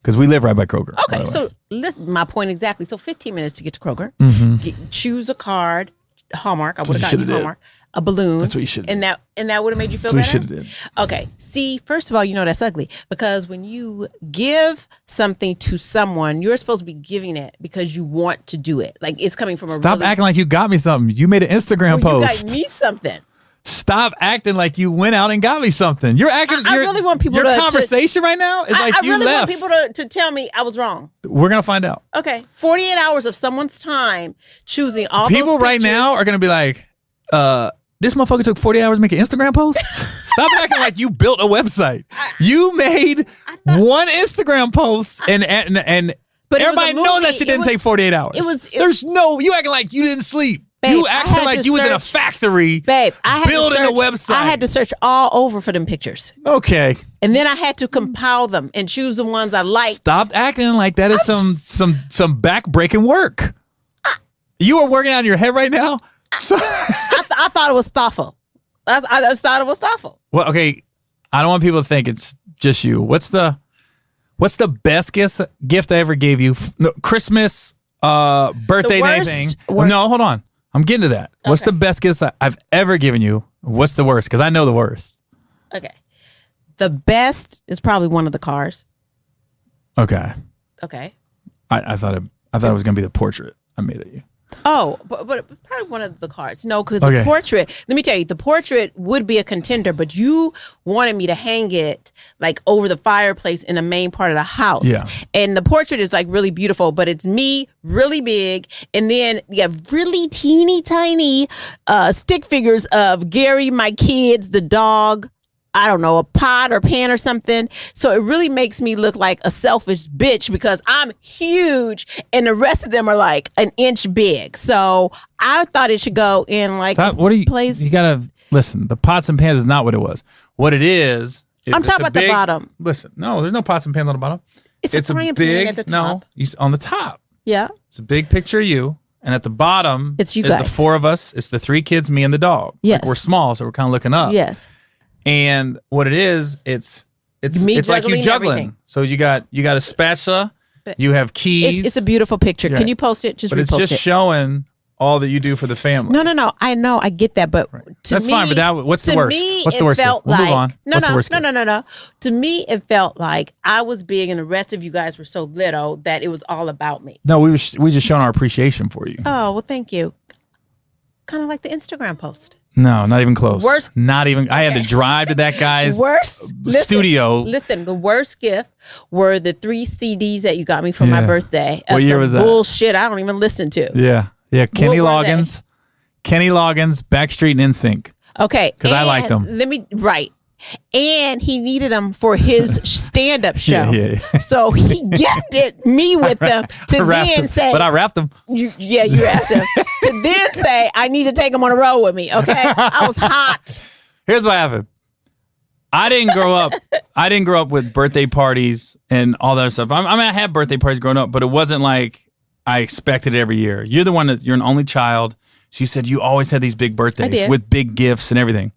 Because we live right by Kroger. Okay, so my point exactly. So 15 minutes to get to Kroger. Mm-hmm. Choose a card, Hallmark. I would have gotten Hallmark. A balloon. That's what you should have. And that would have made you feel better? better? That's what you should have did. Okay. See, first of all, that's ugly. Because when you give something to someone, you're supposed to be giving it because you want to do it. Like, it's coming from Stop acting like you got me something. You made an Instagram post. You got me something. Stop acting like you went out and got me something. You're acting. I really want people your to conversation right now is like I you really left. want people to tell me I was wrong. We're gonna find out. Okay, 48 hours of someone's time choosing all people those right pictures. now are gonna be like, this motherfucker took 40 hours to make an Instagram post. Stop acting like you built a website. You made one Instagram post and But everybody knows that shit didn't take 48 hours. You acting like you didn't sleep. Babe, you acting like you was in a factory, babe. building a website. I had to search all over for them pictures, Okay. and then I had to compile them and choose the ones I liked. Stop acting like that is some back-breaking work. You are working out in your head right now? I thought it was thoughtful. I thought it was thoughtful. Well, okay. I don't want people to think it's just you. What's the best gift I ever gave you? No, Christmas, birthday, anything. No, hold on. I'm getting to that. Okay. What's the best gift I've ever given you? What's the worst? Because I know the worst. Okay. The best is probably one of the cars. Okay. Okay. I thought it was gonna be the portrait I made of you. Oh, but probably one of the cards. No, because the portrait, let me tell you, the portrait would be a contender, but you wanted me to hang it like over the fireplace in the main part of the house. Yeah. And the portrait is like really beautiful, but it's me really big. And then you have really teeny tiny stick figures of Gary, my kids, the dog, I don't know, a pot or pan or something. So it really makes me look like a selfish bitch because I'm huge and the rest of them are like an inch big. So I thought it should go in like place. You gotta listen. The pots and pans is not what it was. What it is I'm talking about the bottom. Listen, no, there's no pots and pans on the bottom. It's a frying pan at the top. No, on the top. Yeah. It's a big picture of you. And at the bottom, it's you is guys. The four of us. It's the three kids, me and the dog. Yes. Like we're small, so we're kind of looking up. Yes. And what it is, it's like you juggling. Everything. So you got a spatula, you have keys. It's a beautiful picture. Can you post it? But it's just showing all that you do for the family. No. I know, I get that, but that's fine. But what's the worst? What's the worst? We'll move on. No. To me, it felt like I was big, and the rest of you guys were so little that it was all about me. No, we just showing our appreciation for you. Oh well, thank you. Kind of like the Instagram post. No, not even close. Worst. Not even. I had to drive to that guy's studio. Listen, the worst gift were the 3 CDs that you got me for my birthday. What year was that? Bullshit I don't even listen to. Yeah. Kenny Loggins, Backstreet and NSYNC. Okay, because I liked them. And he needed them for his stand-up show. Yeah. So he gifted me with them to then say... But I wrapped them. You wrapped them. To then say, I need to take them on the road with me, okay? I was hot. Here's what happened. I didn't grow up with birthday parties and all that stuff. I had birthday parties growing up, but it wasn't like I expected it every year. You're the one you're an only child. She said you always had these big birthdays with big gifts and everything.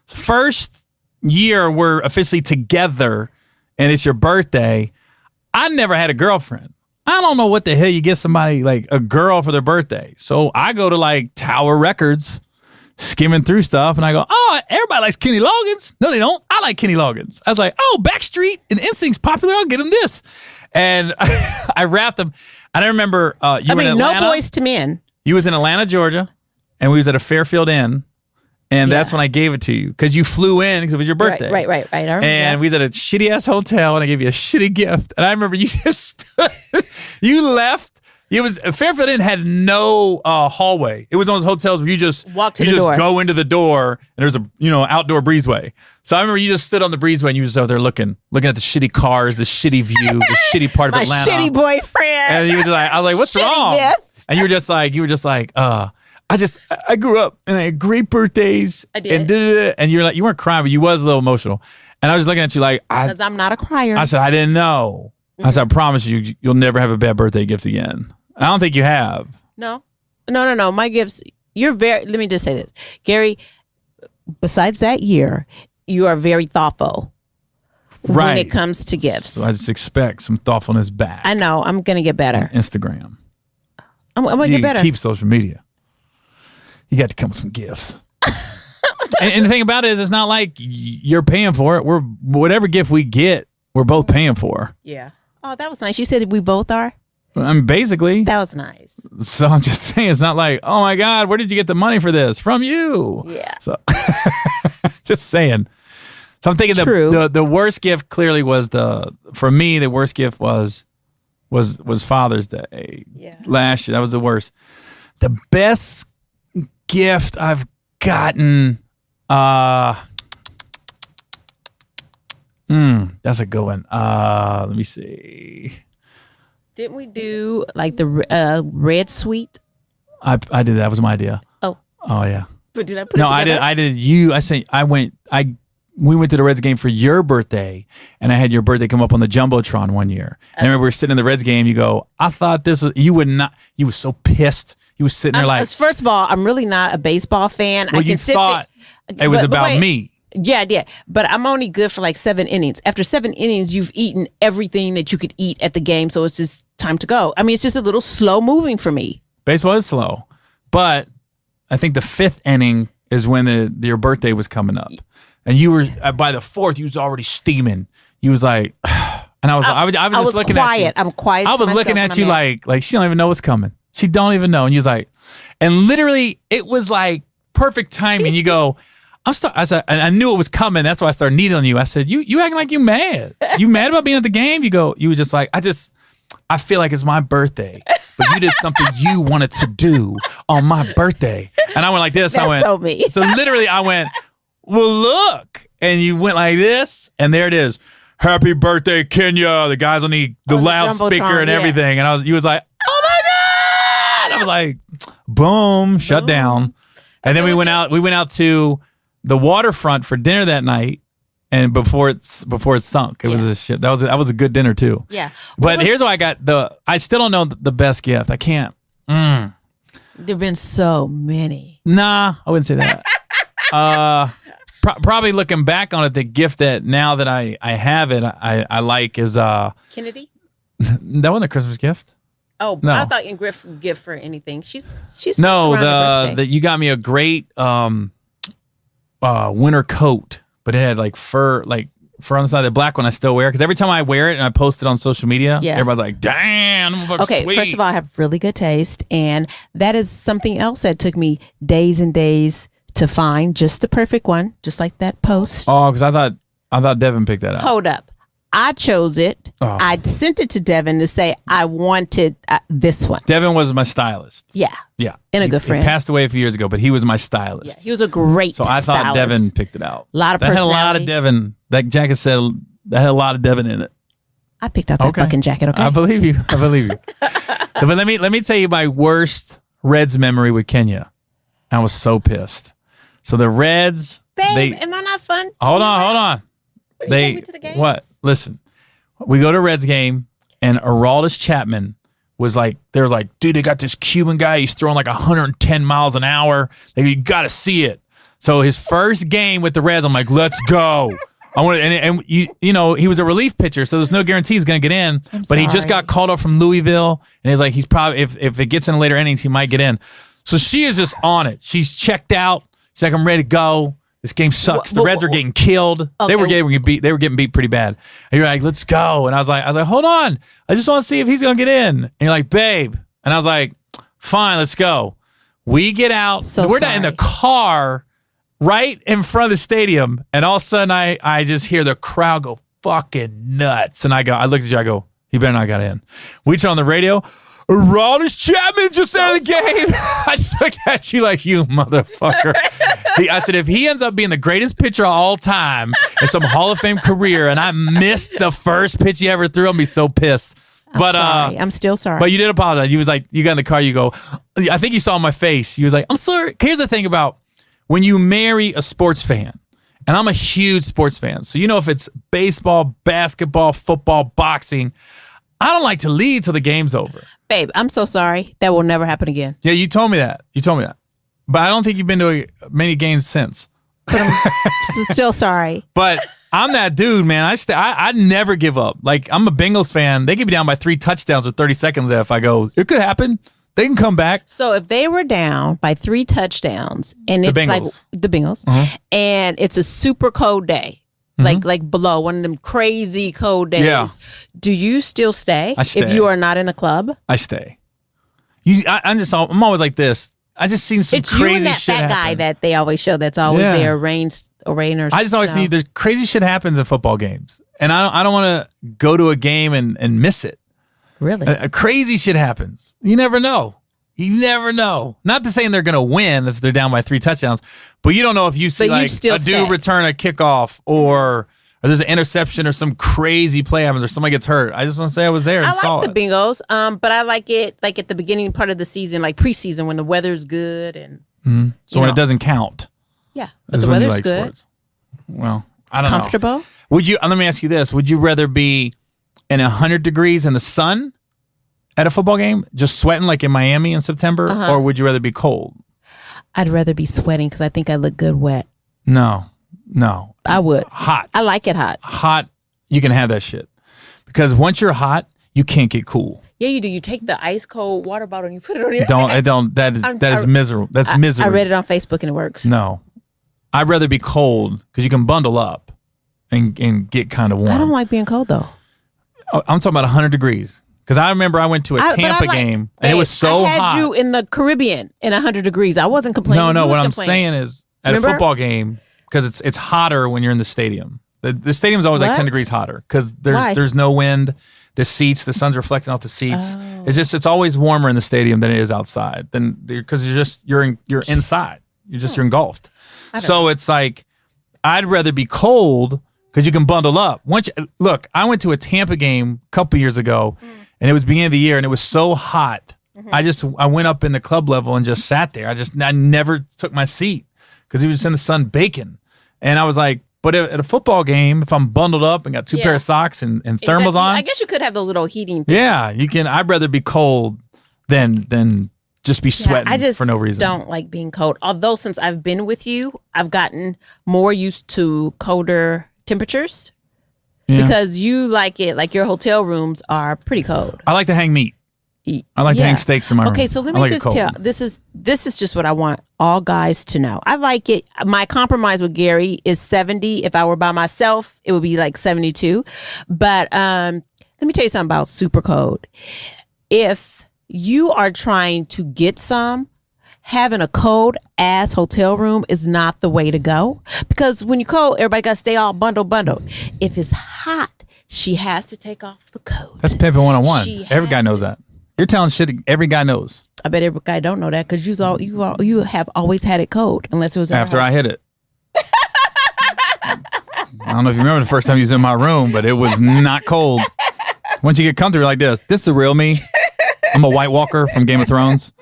First year we're officially together and it's your birthday. I never had a girlfriend. I don't know what the hell you get somebody like a girl for their birthday. So I go to like Tower Records, skimming through stuff, and I go, oh, everybody likes Kenny Loggins. No, they don't. I like Kenny Loggins. I was like, oh, Backstreet and NSYNC's popular. I'll get them this. And I wrapped them. I don't remember you were in Atlanta. No Boys to Men. You was in Atlanta, Georgia, and we was at a Fairfield Inn. And that's when I gave it to you because you flew in because it was your birthday. Right. And we was at a shitty ass hotel and I gave you a shitty gift. And I remember you just you left. It was Fairfield Inn had no hallway. It was one of those hotels where you just walk to the door. Go into the door and there's a outdoor breezeway. So I remember you just stood on the breezeway and you was out there looking at the shitty cars, the shitty view, the shitty part of Atlanta. My shitty boyfriend. And you were just like, I was like, what's wrong? Gift. And you were just like, I grew up and I had great birthdays. I did. And you're like, you weren't crying, but you was a little emotional. And I was just looking at you like, because I'm not a crier. I said, I didn't know. Mm-hmm. I said, I promise you'll never have a bad birthday gift again. I don't think you have. No. My gifts, let me just say this. Gary, besides that year, you are very thoughtful when it comes to gifts. So I just expect some thoughtfulness back. I know. I'm going to get better. On Instagram. I'm going to get better. Keep social media. You got to come with some gifts. and the thing about it is it's not like you're paying for it. Whatever gift we get, we're both paying for. Yeah. Oh, that was nice. You said we both are? I mean, basically. That was nice. So I'm just saying, it's not like, oh my God, where did you get the money for this? From you. Yeah. So just saying. So I'm thinking the worst gift clearly was for me, the worst gift was Father's Day. Yeah. Last year. That was the worst. The best gift I've gotten, that's a good one. Let me see. Didn't we do like the red sweet? I did that. That was my idea. Oh yeah. But did I put it No, together? I did. We went to the Reds game for your birthday, and I had your birthday come up on the Jumbotron one year. And I remember we were sitting in the Reds game. You go, I thought this was, you would not, you was so pissed. You was sitting there like. First of all, I'm really not a baseball fan. Well, you thought it was about me. Yeah, I did. But I'm only good for like 7 innings. After 7 innings, you've eaten everything that you could eat at the game. So it's just time to go. I mean, it's just a little slow moving for me. Baseball is slow. But I think the 5th inning is when your birthday was coming up. And you were, by the 4th, you was already steaming. You was like, and I was just looking quiet. at you. I'm quiet. I was looking at you like she don't even know what's coming. She don't even know. And you was like, and literally it was like perfect timing. You go, I said, and I knew it was coming. That's why I started needling you. I said, you acting like you mad. You mad about being at the game? You was just like, I feel like it's my birthday, but you did something you wanted to do on my birthday. And I went like this. That's I went, so me. So literally I went, well, look. And you went like this, and there it is. Happy birthday, Kenya. The guys on the loudspeaker and everything. And you was like, oh my God. I was like, boom, shut down. And then we went out to the waterfront for dinner that night, and before it sunk, it was a shit. That was a good dinner too. Yeah. But here's what I got. I still don't know the best gift. I can't. There've been so many. Nah, I wouldn't say that. Probably looking back on it, the gift that now that I have it, I like is Kennedy. That wasn't a Christmas gift. Oh, No. I thought in gift for anything. She's No, around her birthday. you got me a great winter coat, but it had like fur on the side. The black one I still wear because every time I wear it and I post it on social media, everybody's like, "Damn, okay." Sweet. First of all, I have really good taste, and that is something else that took me days and days to find just the perfect one, just like that post. Oh, because I thought Devin picked that out. Hold up. I chose it. Oh. I sent it to Devin to say I wanted this one. Devin was my stylist. Yeah. Yeah. And a good friend. He passed away a few years ago, but he was my stylist. Yeah, he was a great So I thought stylist. Devin picked it out. A lot of that personality. had a lot of Devin. That jacket said that had a lot of Devin in it. I picked out that fucking jacket, okay? I believe you. But let me tell you my worst Reds memory with Kenya. I was so pissed. So the Reds, Babe, am I not fun? Hold on. You take me to the games? What? Listen, we go to Reds game, and Aroldis Chapman was like, they were like, dude, they got this Cuban guy. He's throwing like 110 miles an hour. You got to see it. So his first game with the Reds, I'm like, let's go. I want to, and you know, he was a relief pitcher, so there's no guarantee he's going to get in. But he just got called up from Louisville, and he's like, he's probably if it gets in later innings, he might get in. So she is just on it. She's checked out. She's like, I'm ready to go. This game sucks. The Reds are getting killed. Okay. They were getting beat pretty bad. And you're like, let's go. And I was like, hold on. I just want to see if he's gonna get in. And you're like, babe. And I was like, fine, let's go. We get out. We're not in the car right in front of the stadium. And all of a sudden I just hear the crowd go fucking nuts. And I looked at you, I go, he better not got in. We turn on the radio. Aroldis Chapman just out of the game. I just looked at you like, you motherfucker. I said, if he ends up being the greatest pitcher of all time in some Hall of Fame career and I missed the first pitch he ever threw, I'll be so pissed. But sorry. I'm still sorry. But you did apologize. You was like, you got in the car, you go, I think you saw my face. You was like, I'm sorry. Here's the thing about when you marry a sports fan, and I'm a huge sports fan. So, you know, if it's baseball, basketball, football, boxing, I don't like to leave till the game's over. Babe, I'm so sorry. That will never happen again. Yeah, you told me that. But I don't think you've been to many games since. But I'm still sorry. But I'm that dude, man. I never give up. Like, I'm a Bengals fan. They could be down by 3 touchdowns with 30 seconds left. I go, it could happen. They can come back. So if they were down by 3 touchdowns and it's like the Bengals, and it's a super cold day, like below one of them crazy cold days. Yeah. Do you still stay? I stay. If you are not in the club? I stay. I'm always like this. I just seen some It's crazy you and that shit fat happen. guy that they always show that's always there, rain or I just always see there's crazy shit happens in football games, and I don't want to go to a game and miss it. Really, crazy shit happens. You never know. You never know. Not to saying they're going to win if they're down by 3 touchdowns, but you don't know if you see like a dude return a kickoff or there's an interception or some crazy play happens or somebody gets hurt. I just want to say I was there and saw it. I like the bingos, but I like it like at the beginning part of the season, like preseason when the weather's good and so when it doesn't count. Yeah, but the weather's good. Sports. Well, I don't comfortable. know. Would you? Let me ask you this: would you rather be in 100 degrees in the sun at a football game, just sweating like in Miami in September, or would you rather be cold? I'd rather be sweating because I think I look good wet. No. I would. Hot. I like it hot. Hot. You can have that shit because once you're hot, you can't get cool. Yeah, you do. You take the ice cold water bottle and you put it on your head. That is miserable. That's misery. I read it on Facebook and it works. No. I'd rather be cold because you can bundle up and get kind of warm. I don't like being cold though. I'm talking about 100 degrees. Because I remember I went to a Tampa game and it was so hot. I had you in the Caribbean in 100 degrees. I wasn't complaining. No. What I'm saying is at a football game, because it's hotter when you're in the stadium. The stadium's always like 10 degrees hotter because there's no wind. The sun's reflecting off the seats. Oh. It's always warmer in the stadium than it is outside. Because you're inside. You're engulfed. So it's like I'd rather be cold because you can bundle up. Look, I went to a Tampa game a couple years ago, and it was beginning of the year, and it was so hot. I went up in the club level and just sat there. I never took my seat because he was just in the sun baking, and I was like, but at a football game, if I'm bundled up and got 2 pair of socks and thermals on, I guess you could have those little heating things. Yeah, you can. I'd rather be cold than just be sweating for no reason. I just don't like being cold. Although since I've been with you, I've gotten more used to colder temperatures because you like it. Like your hotel rooms are pretty cold. I like to hang meat. I like to hang steaks in my room. Okay, so let me just tell. This is just what I want all guys to know. I like it. My compromise with Gary is 70. If I were by myself, it would be like 72. But let me tell you something about super cold. If you are trying to get some, having a cold ass hotel room is not the way to go. Because when you're cold, everybody got to stay all bundled. If it's hot, she has to take off the coat. That's pimping 101. Every guy knows that. You're telling shit every guy knows. I bet every guy don't know that because you have always had it cold unless it was after I hit it. I don't know if you remember the first time you was in my room, but it was not cold. Once you get comfortable like this is the real me. I'm a White Walker from Game of Thrones.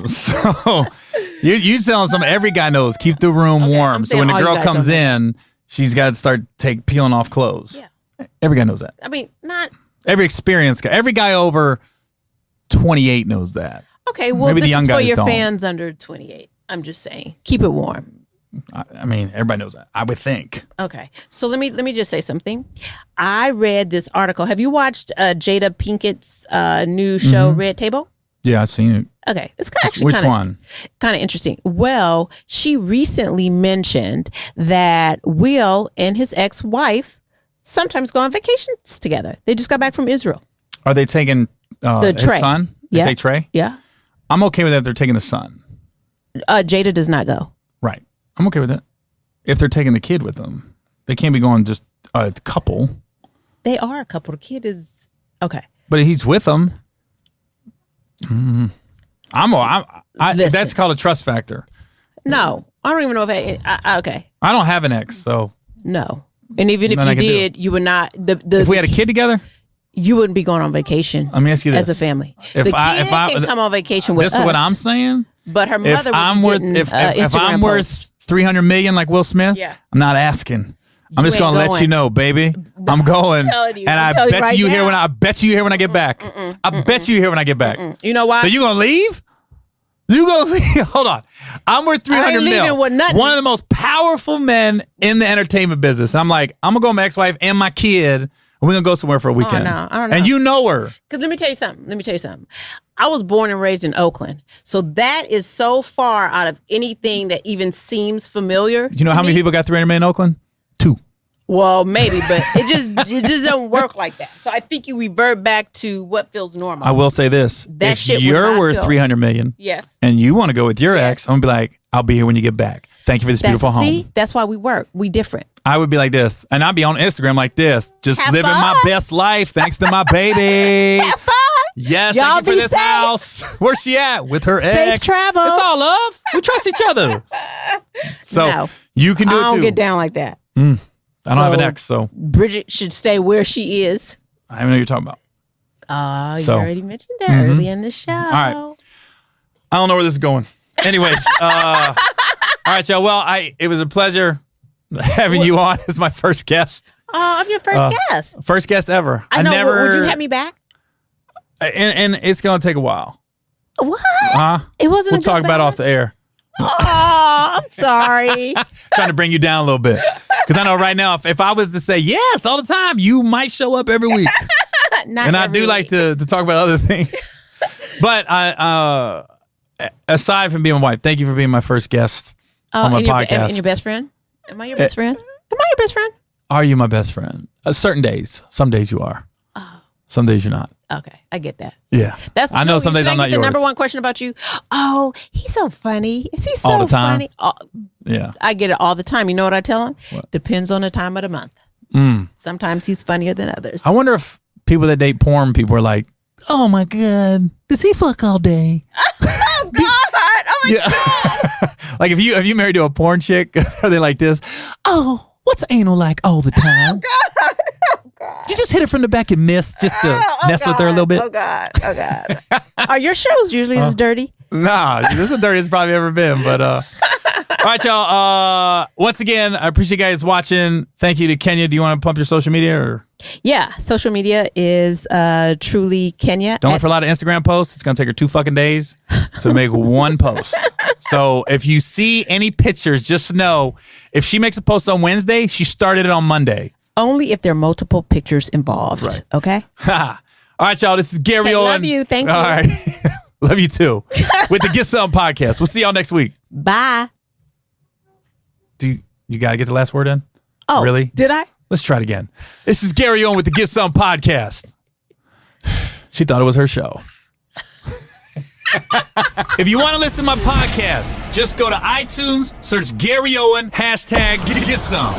So you telling something every guy knows. Keep the room warm. So when the girl comes in, she's got to start peeling off clothes. Yeah. Every guy knows that. I mean, not every experienced guy. Every guy over 28 knows that. Okay, well, maybe this is for your fans under 28. I'm just saying, keep it warm. I mean, everybody knows that. I would think. Okay, so let me just say something. I read this article. Have you watched Jada Pinkett's new show, Red Table? Yeah, I've seen it. Okay, it's actually kind of interesting. Well, she recently mentioned that Will and his ex-wife sometimes go on vacations together. They just got back from Israel. Are they taking his son? They take Trey? Yeah. I'm okay with that if they're taking the son. Jada does not go. Right. I'm okay with that. If they're taking the kid with them. They can't be going just a couple. They are a couple. The kid is... Okay. But he's with them. That's called a trust factor. No. I don't even know if... okay. I don't have an ex, so... No. And even if you did, you would not... If we had a kid together... You wouldn't be going on vacation. Let me ask you this: as a family, if the kid I can come on vacation with us. This is what I'm saying. But her mother, if I'm worth $300 million like Will Smith, I'm not asking. I'm just gonna let you know, baby. I'm going, and I bet you here when I bet you here when I get back. I bet you here when I get back. You know why? So you gonna leave? You gonna leave? Hold on. I'm worth $300 million. One of the most powerful men in the entertainment business. I'm like, I'm gonna go with my ex-wife and my kid. We're going to go somewhere for a weekend. I don't know. And you know her. Because let me tell you something. I was born and raised in Oakland. So that is so far out of anything that even seems familiar. You know how many people got $300 million in Oakland? 2. Well, maybe, but it just don't work like that. So I think you revert back to what feels normal. I will say this: That if shit would you're not worth feel- $300 million, Yes. and you want to go with your Yes. ex, I'm gonna be like, I'll be here when you get back. Thank you for this beautiful home. See, that's why we work. We different. I would be like this, and I'd be on Instagram like this, just Have living fun. my best life thanks to my baby. Have fun. Yes, Y'all thank you for be this safe. house. Where's she at? With her Safe ex. travels. It's all love. We trust each other. So No. you can do I it don't too. get down like that. I don't have an So- ex, so Bridget should stay where she is. I don't know what you're talking about. You So- already mentioned that early in the show. All right. I don't know where this is going. Anyways, all right, y'all. Well, it was a pleasure having you on as my first guest. Oh, I'm your first guest. First guest ever. I know. never. Would you have me back? And it's gonna take a while. What? We'll It wasn't. a good talk about it off the air. Oh, I'm sorry. Trying to bring you down a little bit because I know right now if I was to say yes all the time, you might show up every week. Not And I every do like week. to talk about other things. But aside from being my wife, thank you for being my first guest on my and podcast. And your best friend? Am I your best friend? Am I your best friend? Are you my best friend? Certain days. Some days you are. Some days you're not. Okay, I get that. Yeah. I know some days I'm not the yours. number one question about you. Oh, he's so funny. Is he so All the time? funny? Oh, Yeah. I get it all the time. You know what I tell him? Depends on the time of the month. Sometimes he's funnier than others. I wonder if people that date porn people are like, oh my God, does he fuck all day? Oh God! Oh my Yeah. Like if you married to a porn chick, are they like this? Oh, what's anal like all the time? God! You just hit her from the back and miss just to mess with her a little bit. Oh God! Oh God! Are your shows usually this dirty? Nah, this is the dirtiest it's probably ever been. But all right, y'all. Once again, I appreciate you guys watching. Thank you to Kenya. Do you want to pump your social media or Yeah, social media is truly Kenya. don't look for a lot of Instagram posts? It's gonna take her 2 fucking days to make one post. So if you see any pictures, just know if she makes a post on Wednesday, she started it on Monday. Only if there are multiple pictures involved. Right. Okay. All right, y'all. This is Gary Hey, Owen. love you. Thank you. All right. Love you too. With the Get Something podcast. We'll see y'all next week. Bye. Do you got to get the last word in? Oh, Really? Did I? Let's try it again. This is Gary Owen with the Get Something podcast. She thought it was her show. If you want to listen to my podcast, just go to iTunes, search Gary Owen, hashtag Get Some.